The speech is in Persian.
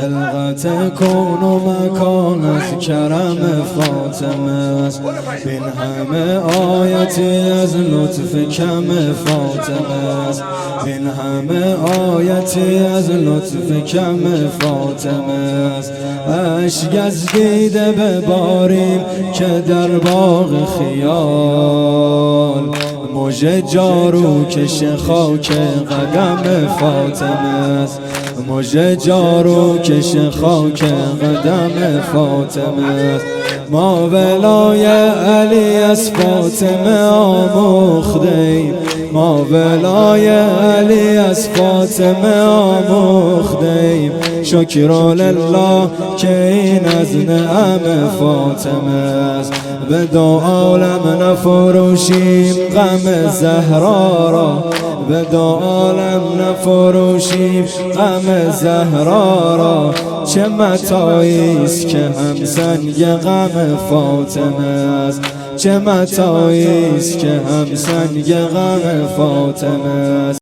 خلقت کون و مکان از کرم فاطمه است. بین همه آیتی از لطف کم فاطمه است. بین همه آیتی از لطف کم فاطمه است. اشک از دیده بباریم که در باغ خیال مژه جارو کش خاک قدم فاطمه است. مژه جارو کش خاک قدم فاطمه است. ما ولای علی از فاطمه آموختیم. ما ولای علی از فاطمه آموختیم. شکر لله که این از نعم فاطمه است. به دو عالم نفروشیم غم زهرا را. به دو عالم نفروشیم غم زهرا را. چه متاعی است که هم سنگ غم فاطمه است. چه متاعی است که هم سنگ غم فاطمه است.